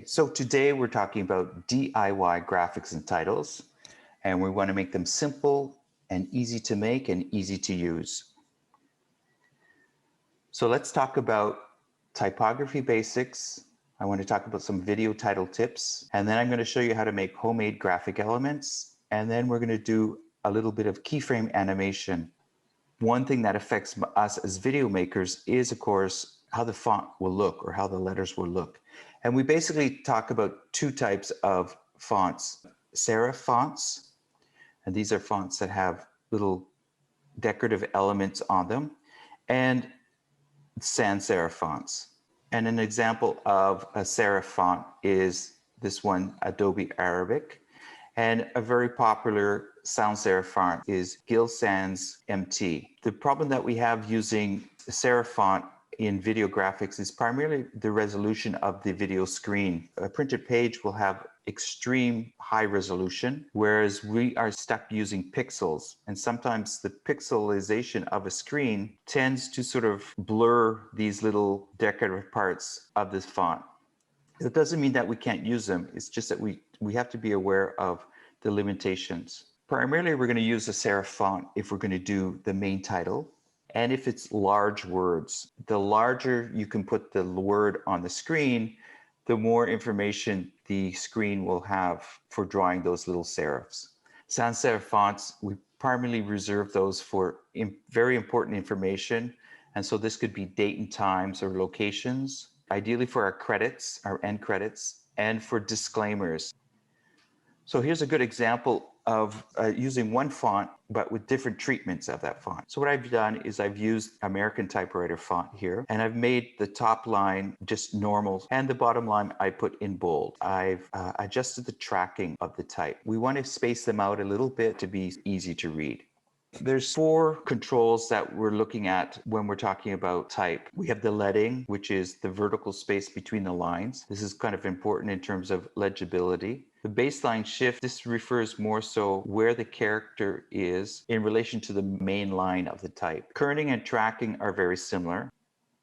So today we're talking about DIY graphics and titles, and we want to make them simple and easy to make and easy to use. So let's talk about typography basics. I want to talk about some video title tips, and then I'm going to show you how to make homemade graphic elements, and then we're going to do a little bit of keyframe animation. One thing that affects us as video makers is, of course, how the font will look or how the letters will look. And we basically talk about two types of fonts: serif fonts, and these are fonts that have little decorative elements on them, and sans serif fonts. And an example of a serif font is this one, Adobe Arabic. And a very popular sans serif font is Gill Sans MT. The problem that we have using serif font in video graphics is primarily the resolution of the video screen. A printed page will have extreme high resolution, whereas we are stuck using pixels. And sometimes the pixelization of a screen tends to sort of blur these little decorative parts of this font. It doesn't mean that we can't use them. It's just that we have to be aware of the limitations. Primarily, we're going to use a serif font if we're going to do the main title. And if it's large words, the larger you can put the word on the screen, the more information the screen will have for drawing those little serifs. Sans serif fonts, we primarily reserve those for very important information. And so this could be date and times or locations, ideally for our credits, our end credits, and for disclaimers. So here's a good example of using one font, but with different treatments of that font. So what I've done is I've used American typewriter font here, and I've made the top line just normal, and the bottom line I put in bold. I've adjusted the tracking of the type. We want to space them out a little bit to be easy to read. There's 4 controls that we're looking at when we're talking about type. We have the leading, which is the vertical space between the lines. This is kind of important in terms of legibility. The baseline shift, this refers more so where the character is in relation to the main line of the type. Kerning and tracking are very similar.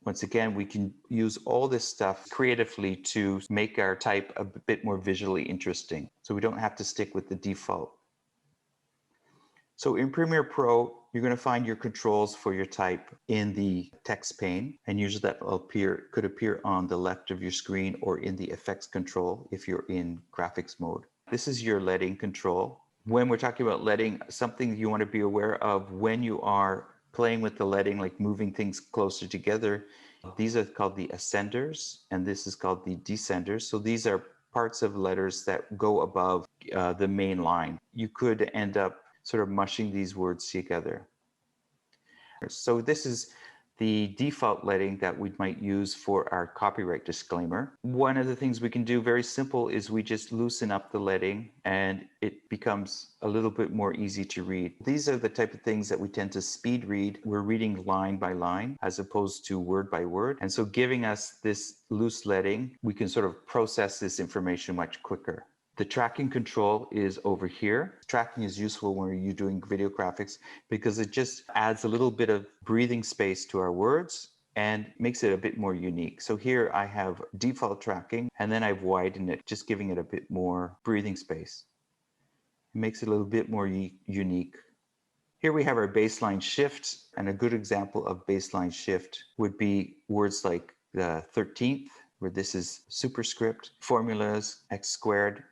Once again, we can use all this stuff creatively to make our type a bit more visually interesting, so we don't have to stick with the default. So in Premiere Pro, you're going to find your controls for your type in the text pane, and usually that could appear on the left of your screen or in the effects control if you're in graphics mode. This is your leading control. When we're talking about leading, something you want to be aware of when you are playing with the leading, like moving things closer together, these are called the ascenders, and this is called the descenders. So these are parts of letters that go above the main line. You could end up sort of mushing these words together. So this is the default leading that we might use for our copyright disclaimer. One of the things we can do very simple is we just loosen up the leading and it becomes a little bit more easy to read. These are the type of things that we tend to speed read. We're reading line by line as opposed to word by word. And so giving us this loose leading, we can sort of process this information much quicker. The tracking control is over here. Tracking is useful when you're doing video graphics because it just adds a little bit of breathing space to our words and makes it a bit more unique. So here I have default tracking, and then I've widened it, just giving it a bit more breathing space. It makes it a little bit more unique. Here we have our baseline shift, and a good example of baseline shift would be words like the 13th, where this is superscript, formulas, x squared.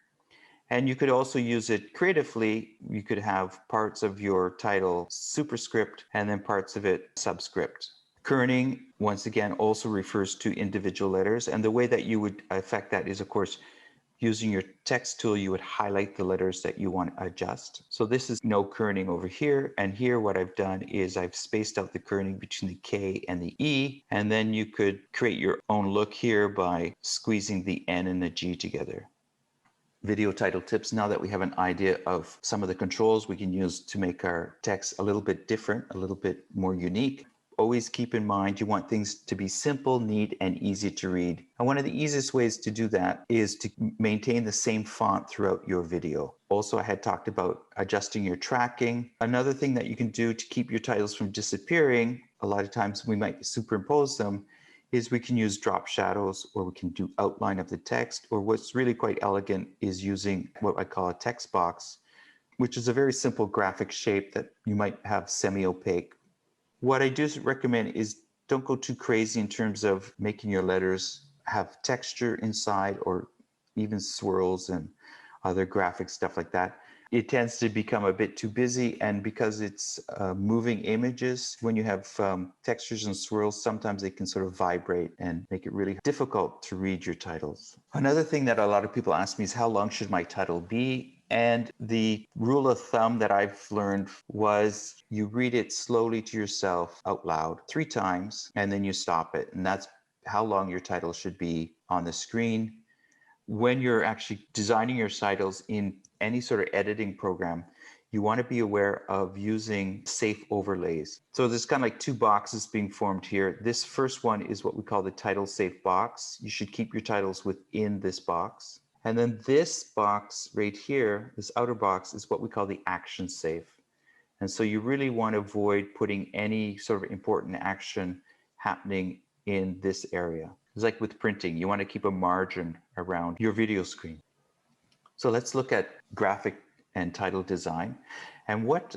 And you could also use it creatively. You could have parts of your title superscript and then parts of it subscript. Kerning, once again, also refers to individual letters. And the way that you would affect that is, of course, using your text tool, you would highlight the letters that you want to adjust. So this is no kerning over here. And here what I've done is I've spaced out the kerning between the K and the E. And then you could create your own look here by squeezing the N and the G together. Video title tips. Now that we have an idea of some of the controls we can use to make our text a little bit different, a little bit more unique, always keep in mind you want things to be simple, neat, and easy to read. And one of the easiest ways to do that is to maintain the same font throughout your video. Also, I had talked about adjusting your tracking. Another thing that you can do to keep your titles from disappearing, a lot of times we might superimpose them, is we can use drop shadows, or we can do outline of the text, or what's really quite elegant is using what I call a text box, which is a very simple graphic shape that you might have semi-opaque. What I do recommend is don't go too crazy in terms of making your letters have texture inside, or even swirls and other graphic stuff like that. It tends to become a bit too busy, and because it's moving images, when you have textures and swirls, sometimes they can sort of vibrate and make it really difficult to read your titles. Another thing that a lot of people ask me is how long should my title be? And the rule of thumb that I've learned was you read it slowly to yourself out loud 3 times, and then you stop it. And that's how long your title should be on the screen. When you're actually designing your titles in any sort of editing program, you want to be aware of using safe overlays. So there's kind of like 2 boxes being formed here. This first one is what we call the title safe box. You should keep your titles within this box. And then this box right here, this outer box, is what we call the action safe. And so you really want to avoid putting any sort of important action happening in this area. It's like with printing, you want to keep a margin around your video screen. So let's look at graphic and title design. And what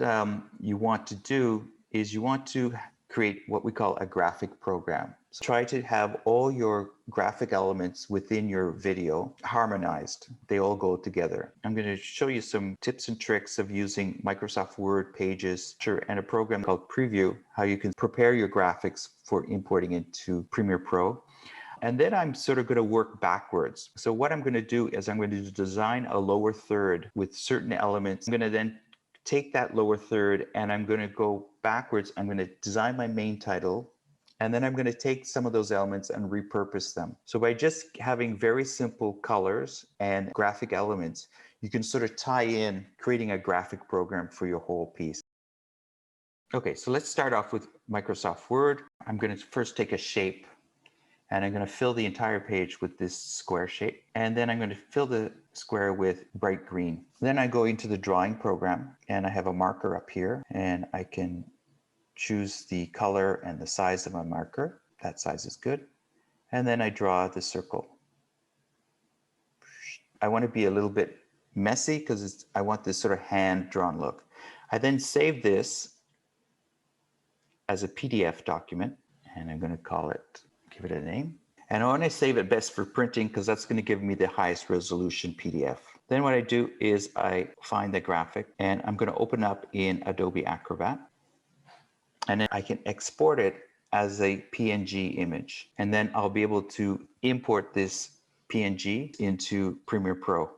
you want to do is you want to create what we call a graphic program. So try to have all your graphic elements within your video harmonized. They all go together. I'm going to show you some tips and tricks of using Microsoft Word, Pages, and a program called Preview, how you can prepare your graphics for importing into Premiere Pro. And then I'm sort of going to work backwards. So what I'm going to do is I'm going to design a lower third with certain elements. I'm going to then take that lower third and I'm going to go backwards. I'm going to design my main title, and then I'm going to take some of those elements and repurpose them. So by just having very simple colors and graphic elements, you can sort of tie in creating a graphic program for your whole piece. Okay, so let's start off with Microsoft Word. I'm going to first take a shape, and I'm going to fill the entire page with this square shape. And then I'm going to fill the square with bright green. Then I go into the drawing program, and I have a marker up here, and I can choose the color and the size of my marker. That size is good. And then I draw the circle. I want to be a little bit messy because I want this sort of hand-drawn look. I then save this as a PDF document, and I'm going to call it, give it a name. And I want to save it best for printing because that's going to give me the highest resolution PDF. Then what I do is I find the graphic, and I'm going to open up in Adobe Acrobat. And then I can export it as a PNG image. And then I'll be able to import this PNG into Premiere Pro.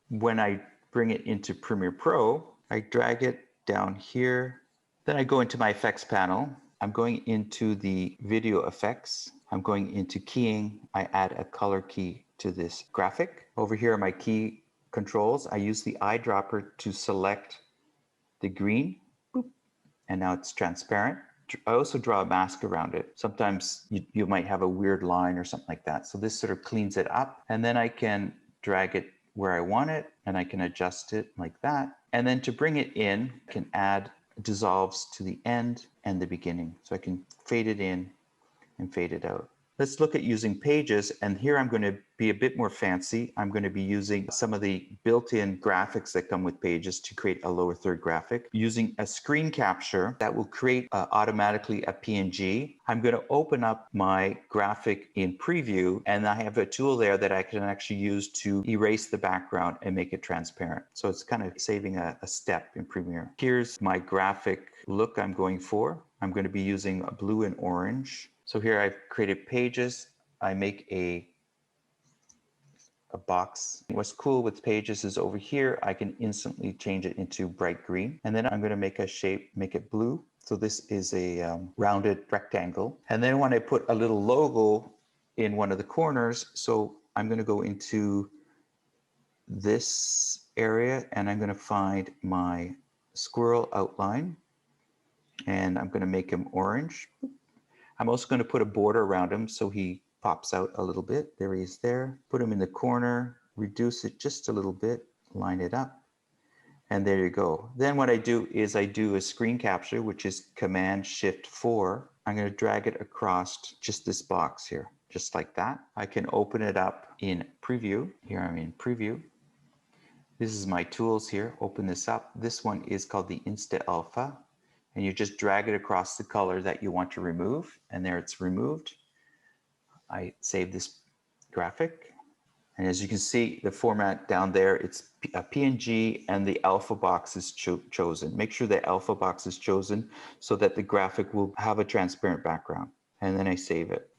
When I bring it into Premiere Pro, I drag it down here. Then I go into my effects panel. I'm going into the video effects. I'm going into keying. I add a color key to this graphic. Over here are my key controls. I use the eyedropper to select the green. Boop. And now it's transparent. I also draw a mask around it. Sometimes you might have a weird line or something like that. So this sort of cleans it up. And then I can drag it where I want it, and I can adjust it like that. And then to bring it in, I can add dissolves to the end and the beginning. So I can fade it in and fade it out. Let's look at using Pages, and here I'm going to be a bit more fancy. I'm going to be using some of the built-in graphics that come with Pages to create a lower third graphic. Using a screen capture that will create automatically a PNG. I'm going to open up my graphic in Preview, and I have a tool there that I can actually use to erase the background and make it transparent. So it's kind of saving a step in Premiere. Here's my graphic look I'm going for. I'm going to be using a blue and orange. So here I've created Pages. I make a box. What's cool with Pages is over here, I can instantly change it into bright green. And then I'm going to make a shape, make it blue. So this is a rounded rectangle. And then when I put a little logo in one of the corners, so I'm going to go into this area and I'm going to find my squirrel outline. And I'm going to make him orange. I'm also going to put a border around him so he pops out a little bit. There he is there. Put him in the corner, reduce it just a little bit, line it up, and there you go. Then what I do is I do a screen capture, which is Command-Shift-4. I'm going to drag it across just this box here, just like that. I can open it up in preview. Here I'm in preview. This is my tools here. Open this up. This one is called the Insta Alpha. And you just drag it across the color that you want to remove. And there it's removed. I save this graphic. And as you can see, the format down there, it's a PNG and the alpha box is chosen. Make sure the alpha box is chosen so that the graphic will have a transparent background. And then I save it.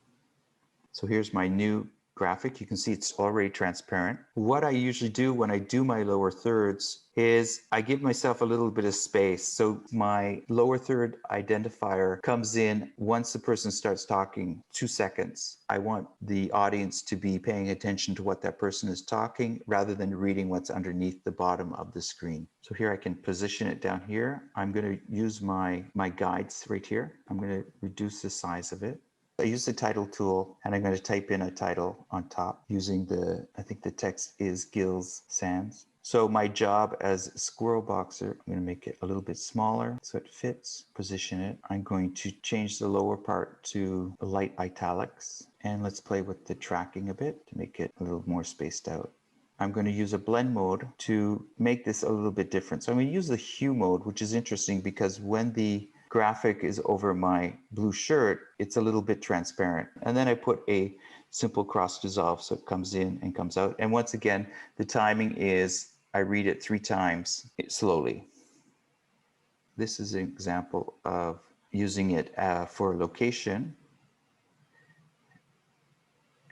So here's my new graphic. You can see it's already transparent. What I usually do when I do my lower thirds is I give myself a little bit of space. So my lower third identifier comes in once the person starts talking, 2 seconds. I want the audience to be paying attention to what that person is talking rather than reading what's underneath the bottom of the screen. So here I can position it down here. I'm going to use my guides right here. I'm going to reduce the size of it. I use the title tool and I'm going to type in a title on top using I think the text is Gills Sands. So my job as Squirrel Boxer, I'm going to make it a little bit smaller so it fits, position it. I'm going to change the lower part to light italics and let's play with the tracking a bit to make it a little more spaced out. I'm going to use a blend mode to make this a little bit different. So I'm going to use the hue mode, which is interesting because when the graphic is over my blue shirt, it's a little bit transparent. And then I put a simple cross dissolve so it comes in and comes out. And once again, the timing is I read it 3 times slowly. This is an example of using it for location.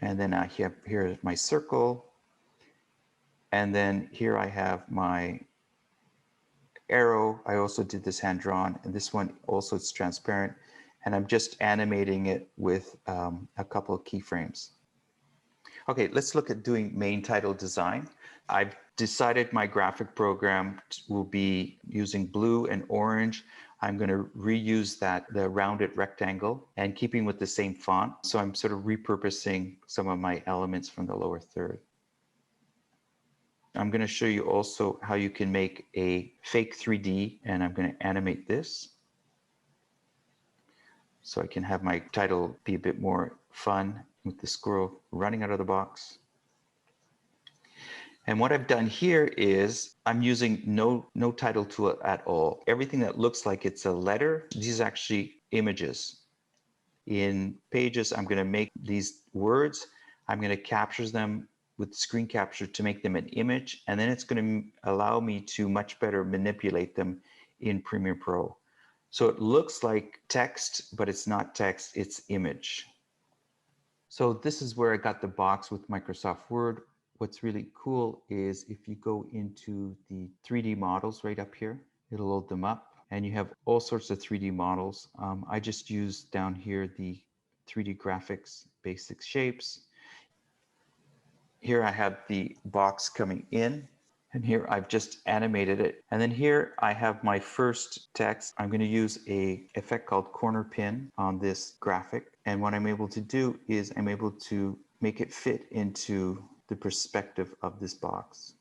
And then I have here my circle. And then here I have my arrow. I also did this hand drawn, and this one also it's transparent, and I'm just animating it with a couple of keyframes. Okay, let's look at doing main title design. I've decided my graphic program will be using blue and orange. I'm going to reuse the rounded rectangle and keeping with the same font. So I'm sort of repurposing some of my elements from the lower third. I'm going to show you also how you can make a fake 3D, and I'm going to animate this so I can have my title be a bit more fun with the squirrel running out of the box. And what I've done here is I'm using no title tool at all. Everything that looks like it's a letter, these are actually images. In Pages, I'm going to make these words. I'm going to capture them with screen capture to make them an image, and then it's going to allow me to much better manipulate them in Premiere Pro. So it looks like text, but it's not text, it's image. So this is where I got the box with Microsoft Word. What's really cool is if you go into the 3D models right up here, it'll load them up, and you have all sorts of 3D models. I just used down here the 3D graphics, basic shapes. Here I have the box coming in, and here I've just animated it. And then here I have my first text. I'm going to use an effect called corner pin on this graphic. And what I'm able to do is I'm able to make it fit into the perspective of this box.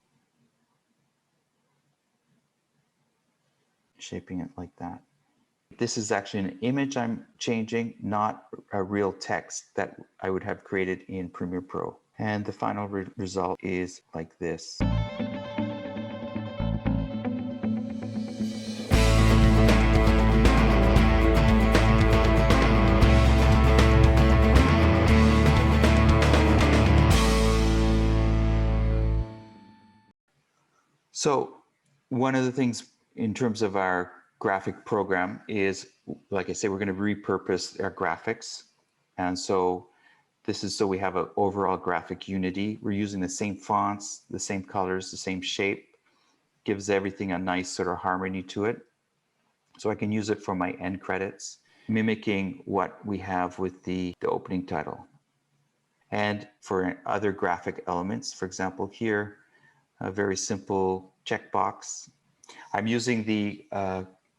Shaping it like that. This is actually an image I'm changing, not a real text that I would have created in Premiere Pro. And the final result is like this. So one of the things in terms of our graphic program is, like I say, we're going to repurpose our graphics. And so this is so we have an overall graphic unity. We're using the same fonts, the same colors, the same shape. Gives everything a nice sort of harmony to it. So I can use it for my end credits, mimicking what we have with the opening title. And for other graphic elements, for example, here, a very simple checkbox. I'm using the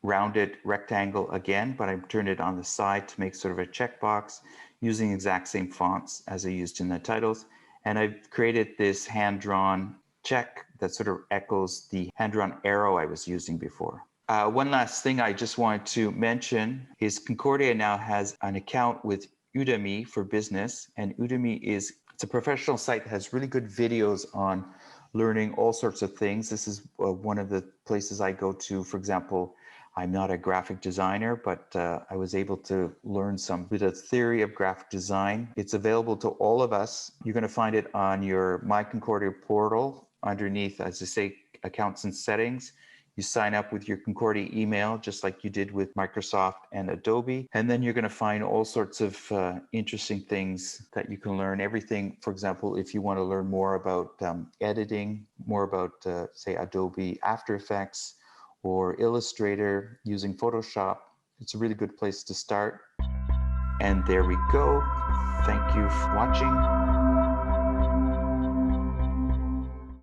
rounded rectangle again, but I've turned it on the side to make sort of a checkbox using the exact same fonts as I used in the titles. And I've created this hand-drawn check that sort of echoes the hand-drawn arrow I was using before. One last thing I just wanted to mention is Concordia now has an account with Udemy for business, and Udemy it's a professional site that has really good videos on learning all sorts of things. This is one of the places I go to. For example, I'm not a graphic designer, but I was able to learn some bit of theory of graphic design. It's available to all of us. You're going to find it on your My Concordia portal underneath, as I say, accounts and settings. You sign up with your Concordia email, just like you did with Microsoft and Adobe. And then you're going to find all sorts of interesting things that you can learn. Everything, for example, if you want to learn more about editing, more about, say, Adobe After Effects or Illustrator using Photoshop, it's a really good place to start. And there we go. Thank you for watching.